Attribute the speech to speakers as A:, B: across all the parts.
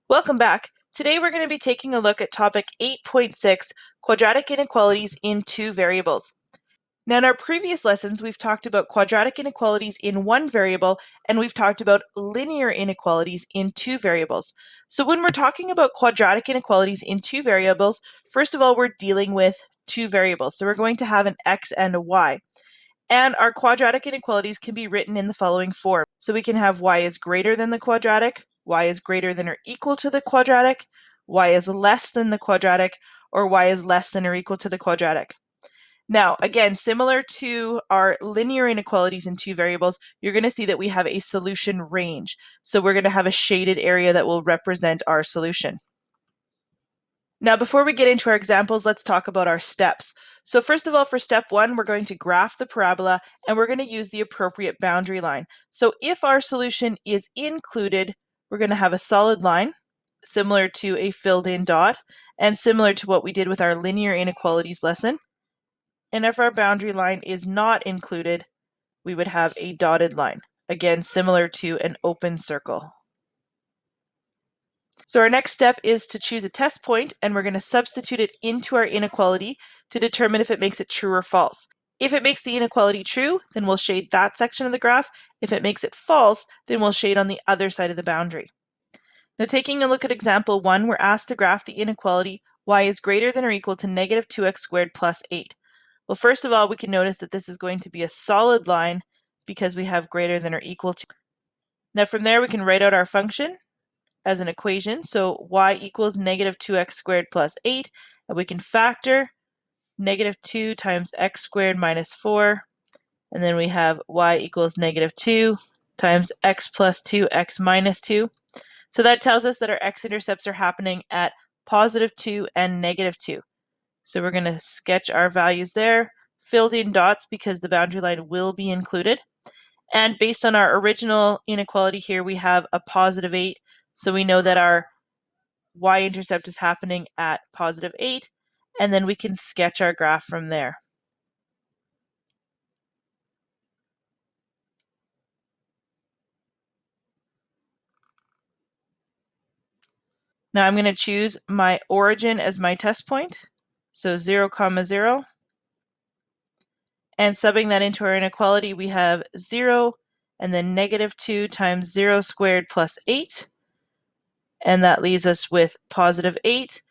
A: Welcome back. Today we're going to be taking a look at topic 8.6, quadratic inequalities in two variables. Now in our previous lessons, we've talked about quadratic inequalities in one variable, and we've talked about linear inequalities in two variables. So when we're talking about quadratic inequalities in two variables, first of all, we're dealing with two variables. So we're going to have an x and a y. And our quadratic inequalities can be written in the following form. So we can have y is greater than the quadratic, y is greater than or equal to the quadratic, y is less than the quadratic, or y is less than or equal to the quadratic. Now, again, similar to our linear inequalities in two variables, you're going to see that we have a solution range. So we're going to have a shaded area that will represent our solution. Now, before we get into our examples, let's talk about our steps. So first of all, for step one, we're going to graph the parabola and we're going to use the appropriate boundary line. So if our solution is included, we're going to have a solid line, similar to a filled in dot, and similar to what we did with our linear inequalities lesson. And if our boundary line is not included, we would have a dotted line, again, similar to an open circle. So our next step is to choose a test point, and we're going to substitute it into our inequality to determine if it makes it true or false. If it makes the inequality true, then we'll shade that section of the graph. If it makes it false, then we'll shade on the other side of the boundary. Now taking a look at example 1, we're asked to graph the inequality y is greater than or equal to negative 2x squared plus 8. Well, first of all, we can notice that this is going to be a solid line because we have greater than or equal to. Now from there, we can write out our function as an equation. So y equals negative 2x squared plus 8, and we can factor negative 2 times x squared minus 4, and then we have y equals negative 2 times x plus 2, x minus 2. So that tells us that our x-intercepts are happening at positive 2 and negative 2. So we're going to sketch our values there, filled in dots because the boundary line will be included. And based on our original inequality here, we have a positive 8. So we know that our y-intercept is happening at positive 8. And then we can sketch our graph from there. Now I'm going to choose my origin as my test point. So 0, 0. And subbing that into our inequality, we have 0 and then negative 2 times 0 squared plus 8. And that leaves us with positive 8.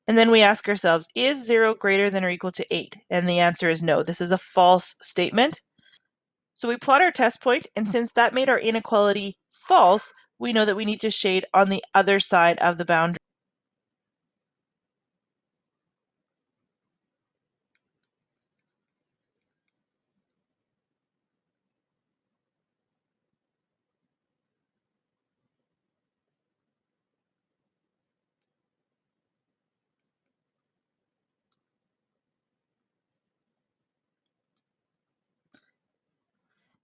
A: And then we ask ourselves, is 0 greater than or equal to 8? And the answer is no. This is a false statement. So we plot our test point, and since that made our inequality false, we know that we need to shade on the other side of the boundary.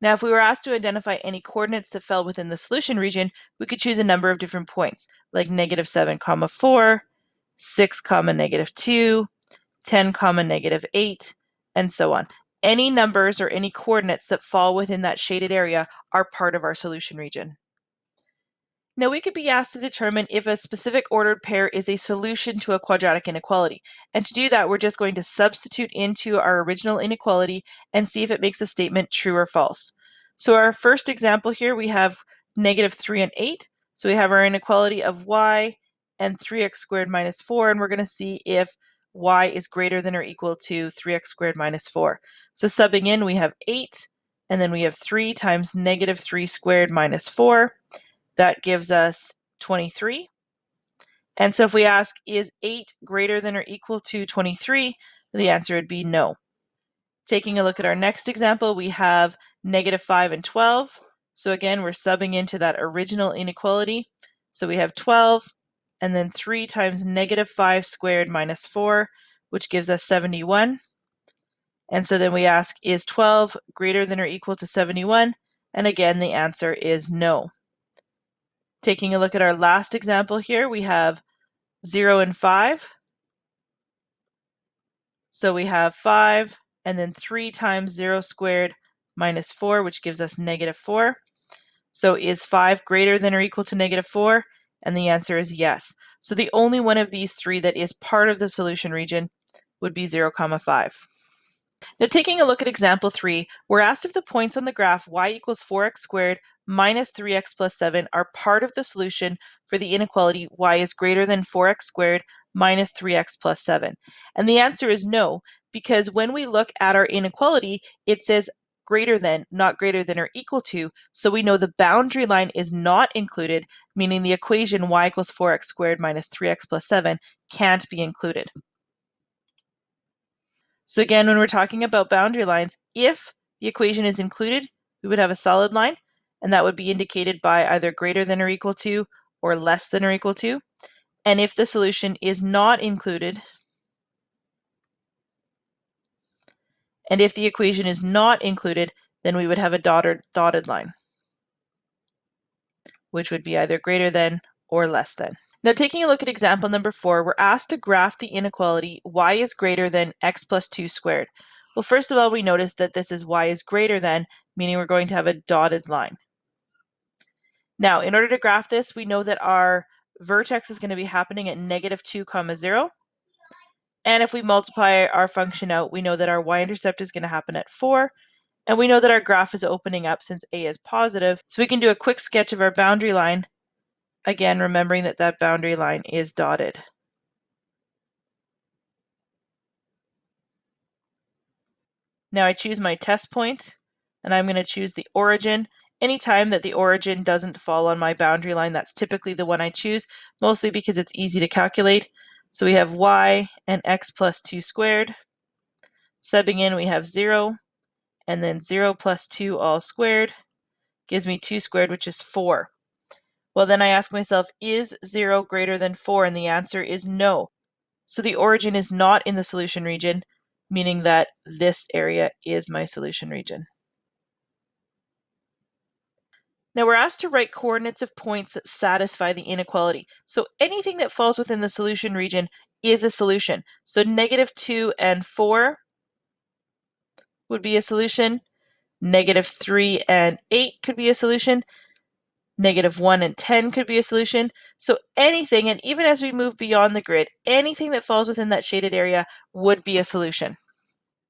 A: Now, if we were asked to identify any coordinates that fell within the solution region, we could choose a number of different points, like negative 7, 4, 6, negative 2, 10, negative 8, and so on. Any numbers or any coordinates that fall within that shaded area are part of our solution region. Now we could be asked to determine if a specific ordered pair is a solution to a quadratic inequality. And to do that, we're just going to substitute into our original inequality and see if it makes a statement true or false. So our first example here, we have negative 3 and 8. So we have our inequality of y and 3x squared minus 4, and we're going to see if y is greater than or equal to 3x squared minus 4. So subbing in, we have 8, and then we have 3 times negative 3 squared minus 4. That gives us 23. And so if we ask, is 8 greater than or equal to 23? The answer would be no. Taking a look at our next example, we have negative 5 and 12. So again, we're subbing into that original inequality. So we have 12, and then 3 times negative 5 squared minus 4, which gives us 71. And so then we ask, is 12 greater than or equal to 71? And again, the answer is no. Taking a look at our last example here, we have 0 and 5. So we have 5 and then 3 times 0 squared minus 4, which gives us negative 4. So is 5 greater than or equal to negative 4? And the answer is yes. So the only one of these three that is part of the solution region would be 0, 5. Now, taking a look at example 3, we're asked if the points on the graph y equals 4x squared minus 3x plus 7 are part of the solution for the inequality y is greater than 4x squared minus 3x plus 7. And the answer is no, because when we look at our inequality, it says greater than, not greater than or equal to, so we know the boundary line is not included, meaning the equation y equals 4x squared minus 3x plus 7 can't be included. So again, when we're talking about boundary lines, if the equation is included, we would have a solid line, and that would be indicated by either greater than or equal to or less than or equal to. And if the solution is not included, and if the equation is not included, then we would have a dotted line, which would be either greater than or less than. Now, taking a look at example number 4, we're asked to graph the inequality y is greater than x plus 2 squared. Well, first of all, we notice that this is y is greater than, meaning we're going to have a dotted line. Now, in order to graph this, we know that our vertex is going to be happening at negative 2, 0. And if we multiply our function out, we know that our y-intercept is going to happen at 4. And we know that our graph is opening up since a is positive. So we can do a quick sketch of our boundary line, again, remembering that that boundary line is dotted. Now I choose my test point, and I'm going to choose the origin. Anytime that the origin doesn't fall on my boundary line, that's typically the one I choose, mostly because it's easy to calculate. So we have y and x plus 2 squared. Subbing in, we have 0, and then 0 plus 2 all squared gives me 2 squared, which is 4. Well, then I ask myself, is 0 greater than 4? And the answer is no. So the origin is not in the solution region, meaning that this area is my solution region. Now we're asked to write coordinates of points that satisfy the inequality. So anything that falls within the solution region is a solution. So negative 2 and 4 would be a solution. Negative 3 and 8 could be a solution. Negative 1 and 10 could be a solution. So anything, and even as we move beyond the grid, anything that falls within that shaded area would be a solution.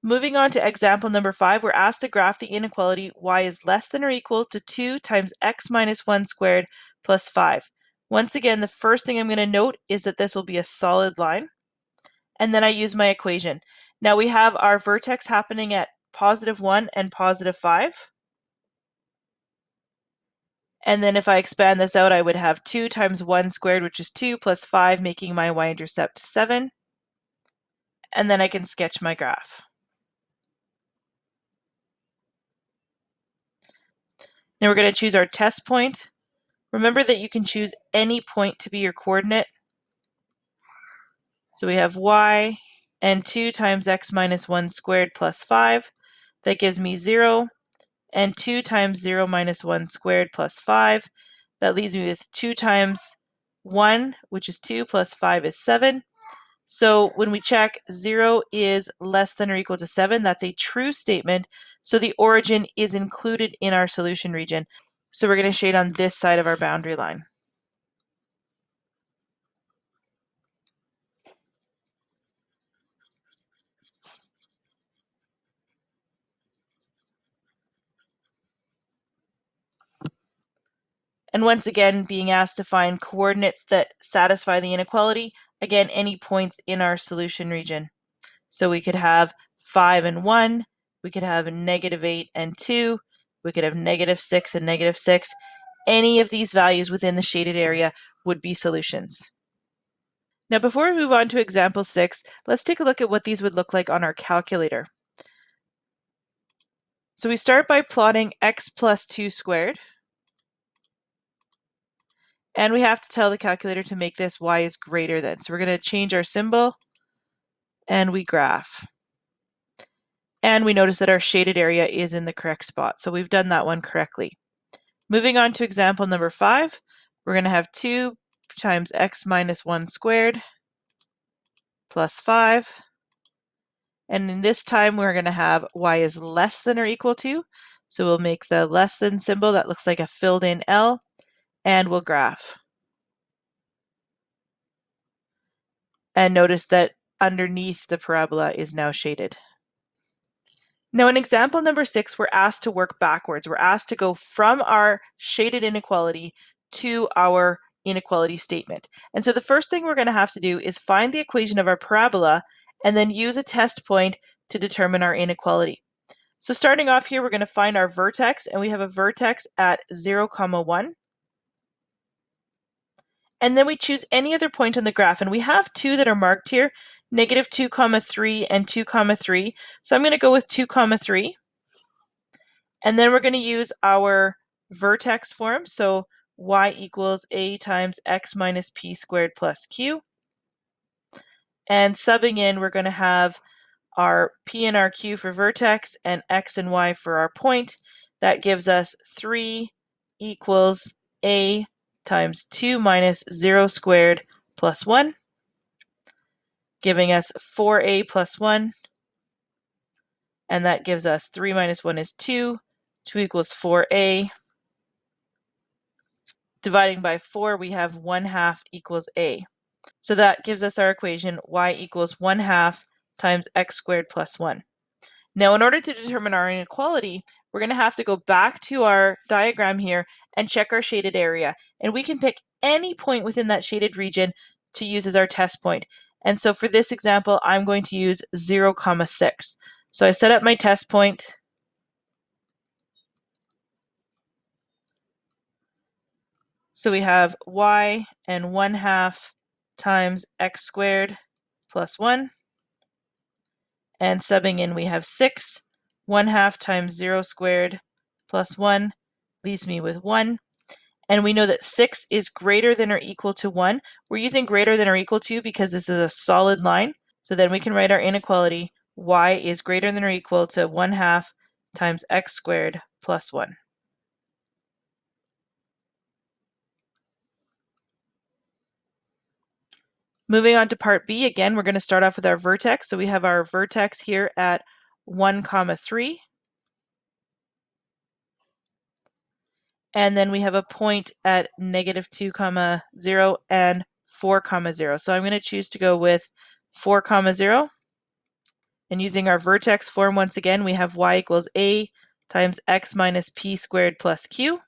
A: Moving on to example number 5, we're asked to graph the inequality y is less than or equal to 2 times x minus 1 squared plus 5. Once again, the first thing I'm going to note is that this will be a solid line. And then I use my equation. Now we have our vertex happening at positive 1 and positive 5. And then if I expand this out, I would have 2 times 1 squared, which is 2, plus 5, making my y-intercept 7. And then I can sketch my graph. Now we're going to choose our test point. Remember that you can choose any point to be your coordinate. So we have y and 2 times x minus 1 squared plus 5. That gives me 0. And 2 times 0 minus 1 squared plus 5. That leaves me with 2 times 1, which is 2, plus 5 is 7. So when we check 0 is less than or equal to 7, that's a true statement. So the origin is included in our solution region. So we're going to shade on this side of our boundary line. And once again, being asked to find coordinates that satisfy the inequality, again, any points in our solution region. So we could have 5 and 1, we could have negative 8 and 2, we could have negative 6 and negative 6. Any of these values within the shaded area would be solutions. Now before we move on to example 6, let's take a look at what these would look like on our calculator. So we start by plotting x plus 2 squared. And we have to tell the calculator to make this y is greater than. So we're going to change our symbol and we graph. And we notice that our shaded area is in the correct spot. So we've done that one correctly. Moving on to example number 5, we're going to have 2 times x minus 1 squared plus 5. And in this time, we're going to have y is less than or equal to. So we'll make the less than symbol that looks like a filled in L, and we'll graph. And notice that underneath the parabola is now shaded. Now in example number 6, we're asked to work backwards. We're asked to go from our shaded inequality to our inequality statement. And so the first thing we're going to have to do is find the equation of our parabola and then use a test point to determine our inequality. So starting off here, we're going to find our vertex, and we have a vertex at 0, 1. And then we choose any other point on the graph, and we have two that are marked here, -2, 3 and 2, 3. So I'm going to go with 2, 3. And then we're going to use our vertex form, so y equals a times x minus p squared plus q. And subbing in, we're going to have our p and our q for vertex and x and y for our point. That gives us 3 equals a times 2 minus 0 squared plus 1, giving us 4a plus 1. And that gives us 3 minus 1 is 2. 2 equals 4a. Dividing by 4, we have 1/2 equals a. So that gives us our equation y equals 1/2 times x squared plus 1. Now in order to determine our inequality, we're going to have to go back to our diagram here and check our shaded area. And we can pick any point within that shaded region to use as our test point. And so for this example, I'm going to use 0, 6. So I set up my test point. So we have y and 1/2 times x squared plus 1. And subbing in, we have 6. 1/2 times 0 squared plus 1 leaves me with 1. And we know that 6 is greater than or equal to 1. We're using greater than or equal to because this is a solid line. So then we can write our inequality, y is greater than or equal to 1/2 times x squared plus 1. Moving on to part B, again, we're going to start off with our vertex. So we have our vertex here at 1, 3. And then we have a point at -2, 0 and 4, 0. So I'm going to choose to go with 4, 0. And using our vertex form, once again, we have y equals a times x minus p squared plus q.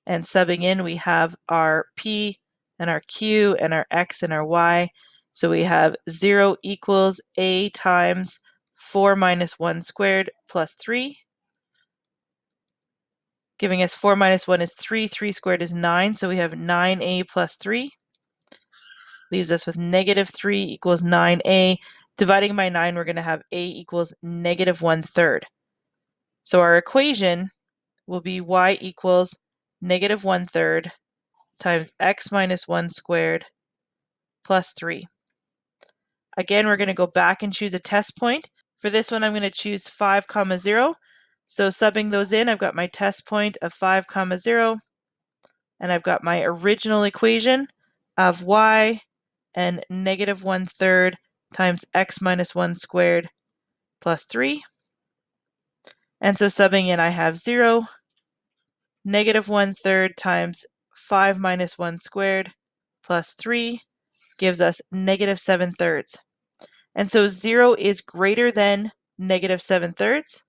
A: And subbing in, we have our p and our q and our x and our y. So we have 0 equals a times 4 minus 1 squared plus 3. Giving us 4 minus 1 is 3. 3 squared is 9. So we have 9a plus 3. Leaves us with -3 equals 9a. Dividing by 9, we're going to have a equals -1/3. So our equation will be y equals -1/3 times x minus 1 squared plus 3. Again, we're going to go back and choose a test point. For this one, I'm going to choose 5, 0. So subbing those in, I've got my test point of 5, 0. And I've got my original equation of y and -1/3 times x minus 1 squared plus 3. And so subbing in, I have 0, -1/3 times 5 minus 1 squared plus 3 gives us -7/3. And so 0 is greater than -7/3.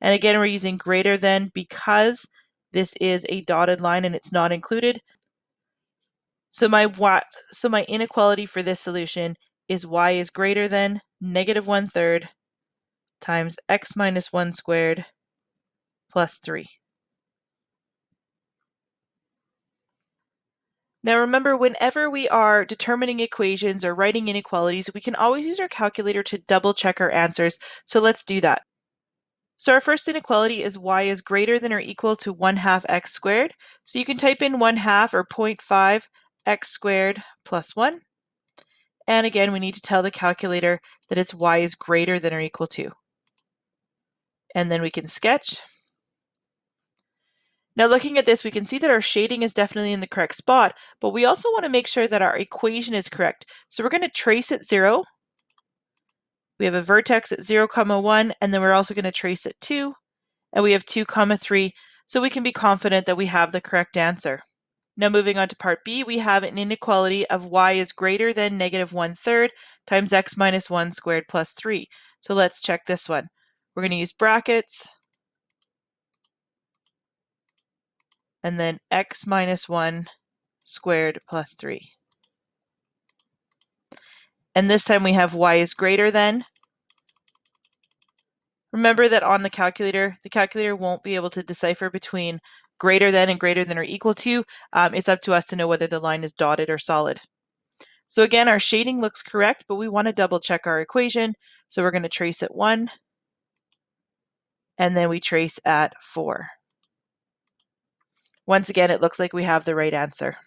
A: And again, we're using greater than because this is a dotted line and it's not included. So my inequality for this solution is y is greater than -1/3 times x minus 1 squared plus 3. Now remember, whenever we are determining equations or writing inequalities, we can always use our calculator to double check our answers. So let's do that. So our first inequality is y is greater than or equal to 1/2 x squared. So you can type in 1/2 or 0.5 x squared plus 1. And again, we need to tell the calculator that it's y is greater than or equal to. And then we can sketch. Now looking at this, we can see that our shading is definitely in the correct spot, but we also want to make sure that our equation is correct. So we're going to trace at 0. We have a vertex at 0, 1, and then we're also going to trace at 2, and we have 2, 3, so we can be confident that we have the correct answer. Now moving on to part B, we have an inequality of y is greater than negative 1/3 times x minus 1 squared plus 3. So let's check this one. We're going to use brackets and then x minus 1 squared plus 3. And this time we have y is greater than. Remember that on the calculator won't be able to decipher between greater than and greater than or equal to. It's up to us to know whether the line is dotted or solid. So again, our shading looks correct, but we want to double check our equation. So we're going to trace at 1, and then we trace at 4. Once again, it looks like we have the right answer.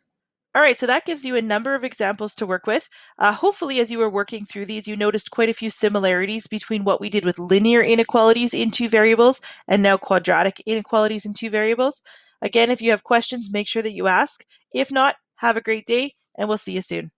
A: All right, so that gives you a number of examples to work with. Hopefully, as you were working through these, you noticed quite a few similarities between what we did with linear inequalities in two variables and now quadratic inequalities in two variables. Again, if you have questions, make sure that you ask. If not, have a great day, and we'll see you soon.